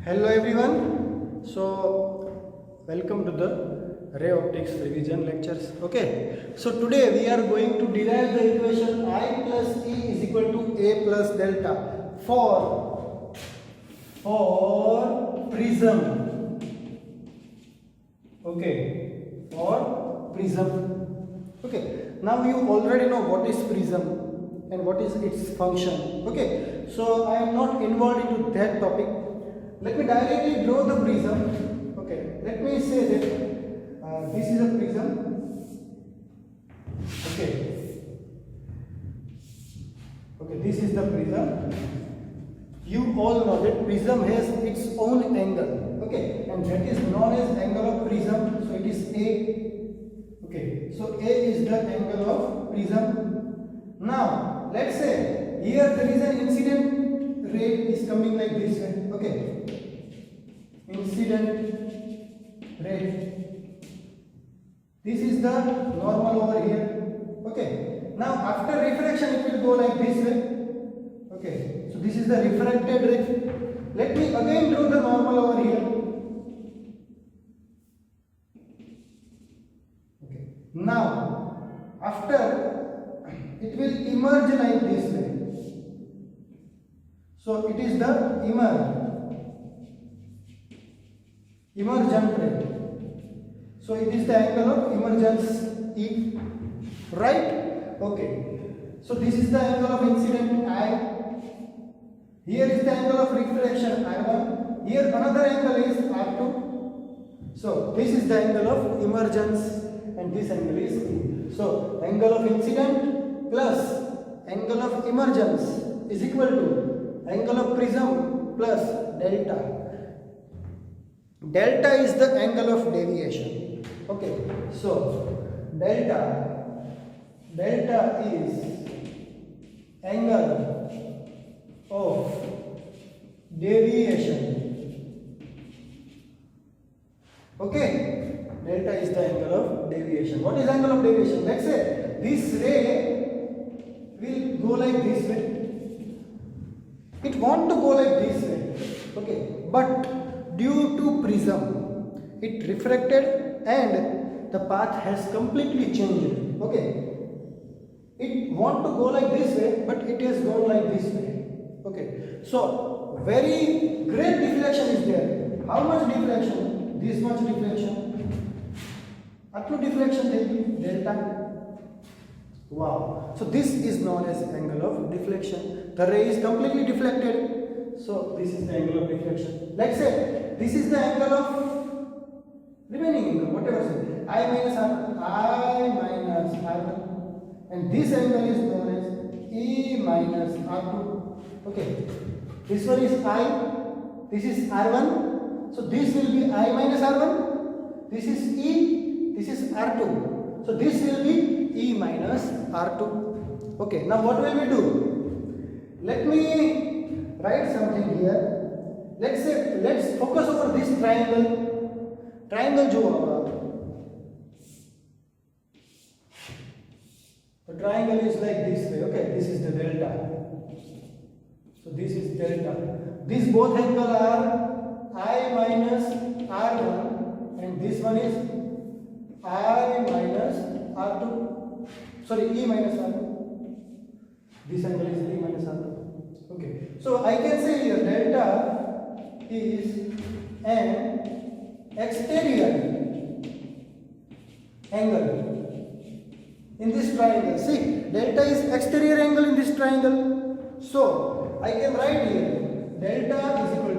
Hello everyone. So welcome to the ray optics revision lectures. Okay. So today we are going to derive the equation I plus E is equal to A plus delta for prism. Okay. For prism. Okay. Now you already know what is prism and what is its function. Okay. So I am not involved into that topic. Let me directly draw the prism. Okay, let me say that this is a prism. Okay, this is the prism. You all know that prism has its own angle. Okay, and that is known as angle of prism. So it is A. Okay, so A is the angle of prism. Now, let's say here there is an incident ray is coming like this way. Okay. Incident ray. This is the normal over here. Okay. Now after refraction it will go like this way. Okay. So this is the refracted ray. Let me again draw the normal over here. Okay. Now after it will emerge like this way. So it is the emergent ray. So it is the angle of emergence E, right? Okay. So this is the angle of incident I. Here is the angle of refraction I1. Here another angle is R2. So this is the angle of emergence and this angle is E. So angle of incident plus angle of emergence is equal to angle of prism plus delta. Delta is the angle of deviation. Okay, so delta is angle of deviation. Okay, delta is the angle of deviation. What is angle of deviation? Let's say this ray will go like this way. It want to go like this way. Okay, but due to prism, it refracted and the path has completely changed. Okay, it want to go like this way, but it has gone like this way. Okay, so very great deflection is there. How much deflection? This much deflection. Up to deflection delta. Wow. So this is known as angle of deflection. The ray is completely deflected. So this is the angle of deflection. Let's say this is the angle of remaining angle, whatever say, I minus R1, and this angle is known as E minus R2. Okay, this one is I, this is R1, so this will be I minus R1, this is E, this is R2, so this will be E minus R2. Okay, now what will we do? Let me write something here. Let's focus over this triangle. Triangle जो होगा, the triangle is like this way. Okay, this is the delta. So this is delta. These both angles are I minus R1 and this one is I minus R2. Sorry, E minus R2. This angle is E minus R2. Okay, so I can say here delta is an exterior angle in this triangle. See, delta is exterior angle in this triangle. So I can write here delta is equal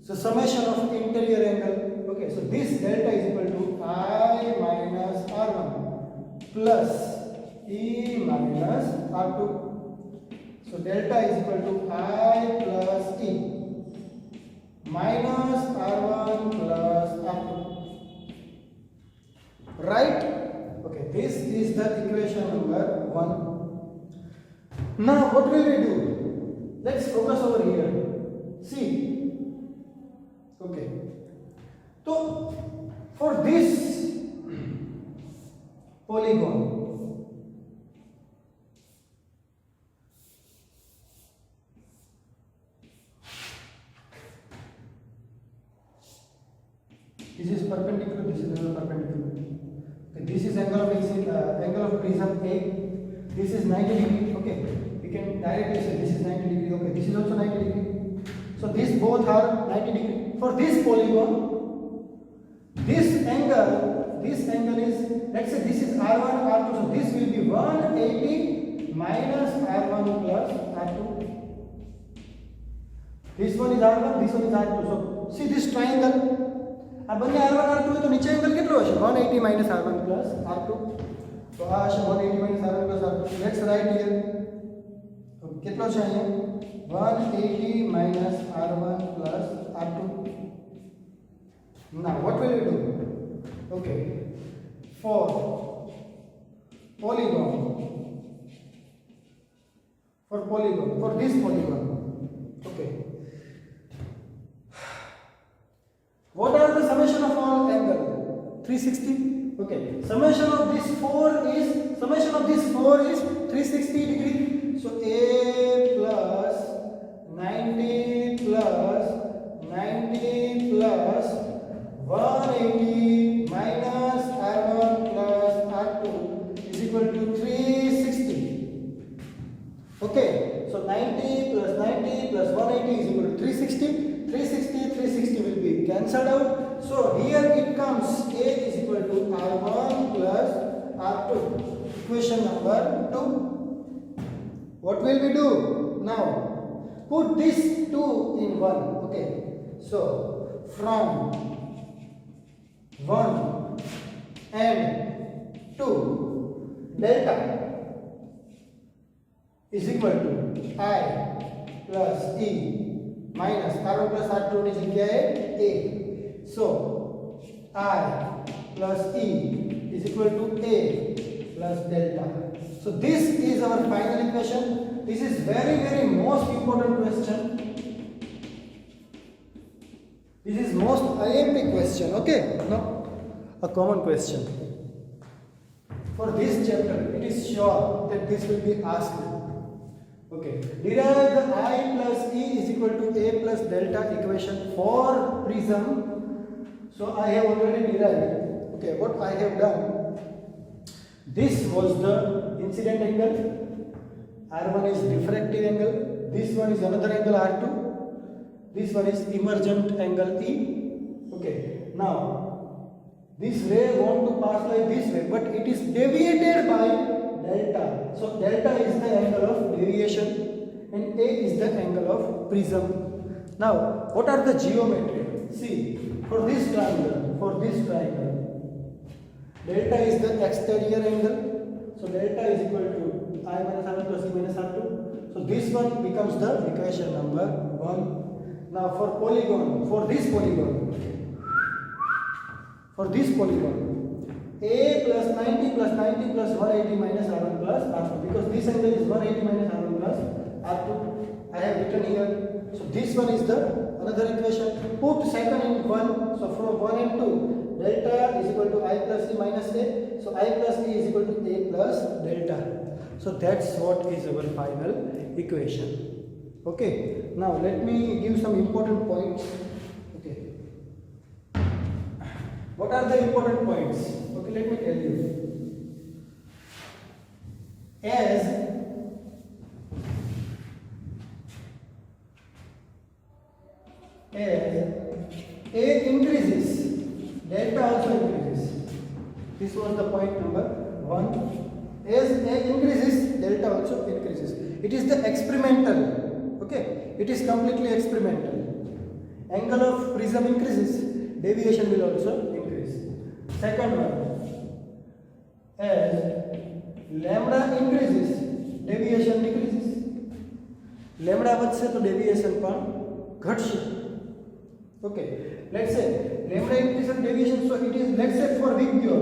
to summation of interior angle. Okay, so this delta is equal to I minus R1 plus E minus R2. So delta is equal to I plus E minus R1 plus R2. Right? Okay, this is the equation number 1. Now what will we do? Let's focus over here. See. Okay. So for this polygon, perpendicular, this is another perpendicular. Okay, this is angle of prism A. This is 90 degree. Okay, we can directly say this is 90 degree. Okay, this is also 90 degree. So these both are 90 degree. For this polygon, this angle is, let's say this is R1, R2. So this will be 180 minus R1 plus R2. This one is R1, this one is R2. So see this triangle. આ બંને R1 R2 હોય તો નીચે angle કેટલો હશે? 180 minus R1 plus R2. તો આ હશે 180 minus R1 plus R2. Let's write here. તો કેટલો છે અહીંયા? 180 minus R1 plus R2. Now what will we do? Okay. For polygon, for this polygon. Okay. What are the summation of all angle? 360. Okay. Summation of this 4 is 360 degree. So A plus 90 plus 180 minus R1 plus R2 is equal to 360. Okay. So 90 plus 180 is equal to 360. 360 will be cancelled out. So here it comes A is equal to R1 plus R2. Equation number 2. What will we do? Now put this 2 in 1. Okay. So from 1 and 2, delta is equal to I plus E minus R1 plus R2 is equal to A. So I plus E is equal to A plus delta. So this is our final equation. This is very most important question. This is most IMP question. Okay, no, a common question. For this chapter, it is sure that this will be asked. Okay, derive the I plus E is equal to A plus delta equation for prism. So I have already derived. Okay, what I have done, this was the incident angle, R1 is diffractive angle, this one is another angle R2, this one is emergent angle E. Okay, now this ray want to pass like this way, but it is deviated by delta. So delta is the angle of deviation and A is the angle of prism. Now what are the geometry? See, for this triangle, delta is the exterior angle. So delta is equal to I minus R1 plus E minus R2. So this one becomes the equation number 1. Now for polygon, for this polygon, A plus 90 plus 180 minus R1 plus R2, because this angle is 180 minus R1 plus R2. I have written here. So this one is the another equation. Put second in 1. So from 1 and 2, delta is equal to I plus E minus A. So I plus E is equal to A plus delta. So that's what is our final equation. Okay. Now let me give some important points. Okay. What are the important points? Okay, let me tell you. As A increases, delta also increases. This was the point number 1. As A increases, delta also increases. It is the experimental. Okay, it is completely experimental. Angle of prism increases, deviation will also increase. Second one, as lambda increases, deviation decreases. Lambda વધશે તો deviation પણ ઘટશે. Okay, let's say lambda increase and deviation, so it is, let's say for Vigor,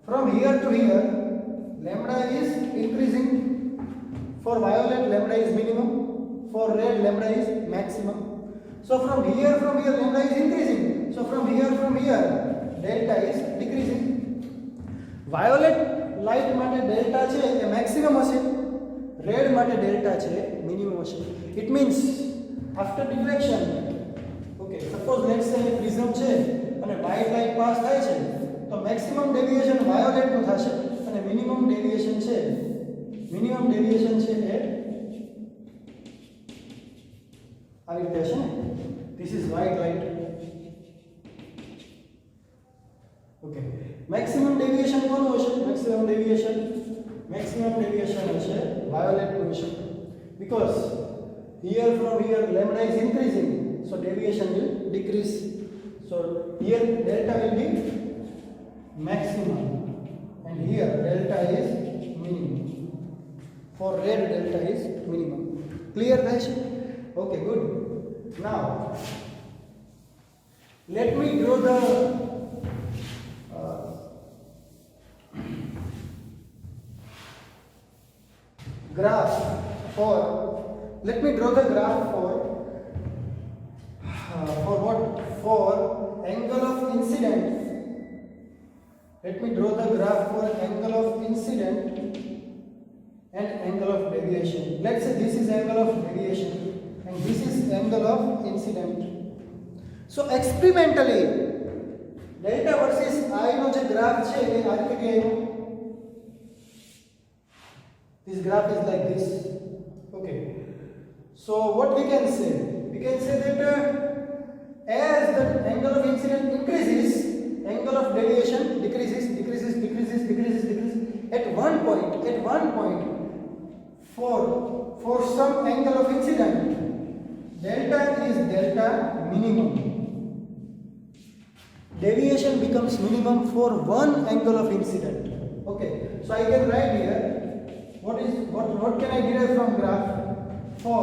from here to here, lambda is increasing. For violet, lambda is minimum. For red, lambda is maximum. So from here, lambda is increasing. So from here, delta is decreasing. Violet light માટે delta છે એ maximum હશે, red માટે delta છે minimum હશે. It means after deflection, okay, suppose let's say prism છે અને white light pass થાય છે તો maximum deviation violet નું થશે અને minimum deviation છે એ આવી રીતે હશે ને. this is white light, okay. maximum deviation કોનું હશે? maximum deviation હશે violet નું હશે, because here from here lambda is increasing, so deviation will decrease. So here delta will be maximum and here delta is minimum. For red delta is minimum. Clear guys? Okay, good. Now let me draw the graph for what? For angle of incident. Let me draw the graph for angle of incident and angle of deviation. Let's say this is angle of deviation and this is angle of incident. So experimentally delta versus I નો જે graph છે એ આ રીતે ગયો. This graph is like this. Okay. So what we can say? We can say that as the angle of incident increases, angle of deviation decreases. At one point, for some angle of incident, delta is delta minimum. Deviation becomes minimum for one angle of incident. Okay. So I can write here. What can I derive from graph? For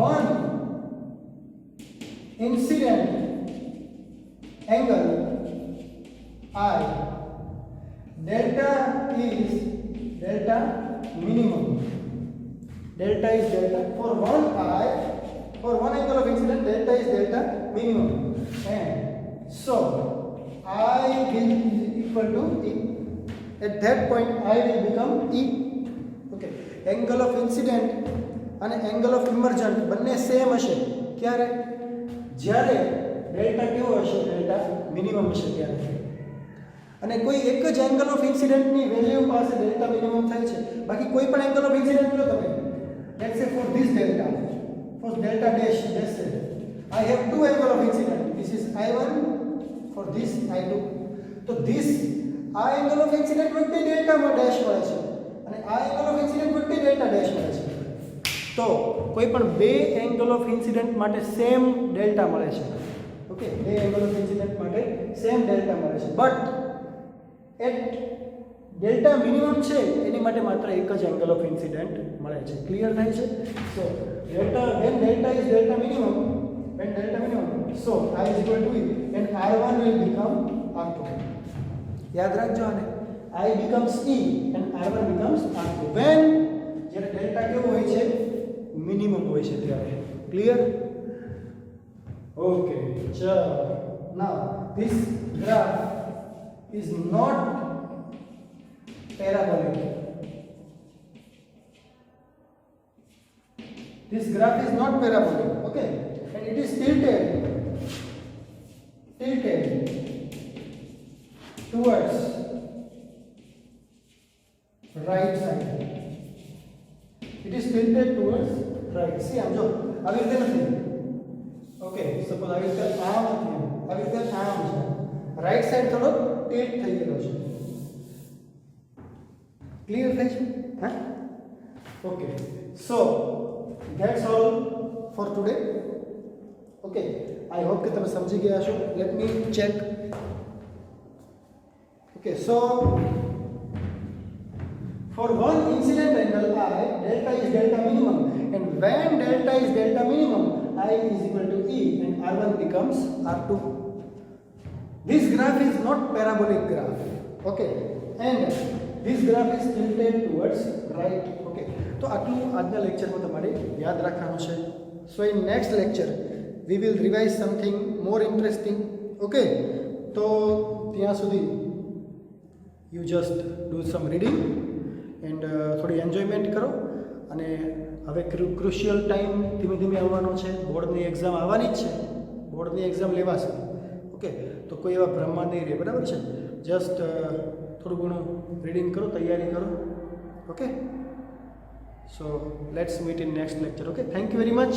one incident angle I, delta is delta minimum. Delta is delta for one angle of incident, delta is delta minimum, and so I will be equal to E. At that point I will become E. Okay. Angle of incident and angle of emergent બંને same હશે ક્યારે? જ્યારે delta કેવો હશે? Delta minimum હશે ત્યારે. અને કોઈ એક જ એંગલ ઓફ ઇન્સિડન્ટની વેલ્યુ પાસે ડેલ્ટા મિનિમમ થાય છે. બાકી કોઈ પણ એંગલ ઓફ ઇન્સિડન્ટ લો તમે. Let's say for this delta, for delta dash, let's say I have two angle of incident. This is I1, for this I2. તો this આ angle of incident વખતે ડેલ્ટામાં dash મળે છે અને આ એંગલ ઓફ ઇન્સિડન્ટ વખતે delta dash મળે છે. તો કોઈ પણ બે એંગલ ઓફ ઇન્સિડન્ટ માટે સેમ ડેલ્ટા મળે છે. ઓકે, બે એંગલ ઓફ ઇન્સિડન્ટ માટે સેમ ડેલ્ટા મળે છે, બટ એટ ડેલ્ટા મિનિમમ છે એની માટે માત્ર એક જ એંગલ ઓફ ઇન્સિડન્ટ મળે છે. ક્લિયર થાય છે? સો delta when delta is delta minimum, so I is equal to E and R1 will become R2. યાદ રાખજો આને. I becomes E and R1 becomes R2 when જ્યારે ડેલ્ટા કેવો હોય છે? મિનિમમ હોય છે ત્યારે. ક્લિયર? ઓકે, ચલો. Now this graph is not parabolic. This graph is not parabolic, okay, and it is tilted towards right side. It is tilted towards right. See, આમ જો આવી રીતે નથી. ઓકે, સપોઝ આવી રીતે આમ નથી, આવી રીતે આમ છે. રાઈટ સાઈડ થોડો ટિલ્ટ થઈ ગયેલો છે. ક્લિયર થાય છે? હા, okay. So that's all for today. Okay, I hope કે તમે સમજી ગયા છો. Let me check. Okay, so for one incident angle I, delta is delta minimum, and when delta is delta minimum, I is equal to E and R1 becomes R2. This graph is not parabolic graph, okay, and this graph is tilted towards right. Okay, તો આટલું આજના લેક્ચરમાં તમારે યાદ રાખવાનું છે. So in next lecture we will revise something more interesting. Okay, તો ત્યાં સુધી you just do some reading and થોડી એન્જોયમેન્ટ કરો અને હવે ક્રુશિયલ ટાઈમ ધીમે ધીમે આવવાનો છે, બોર્ડની એક્ઝામ આવવાની જ છે, બોર્ડની એક્ઝામ લેવાશે. ઓકે, તો કોઈ એવા ભ્રમમાં નહીં રહે, બરાબર છે. જસ્ટ થોડું ઘણું રીડિંગ કરો, તૈયારી કરો. Okay, so let's meet in next lecture. Okay, thank you very much.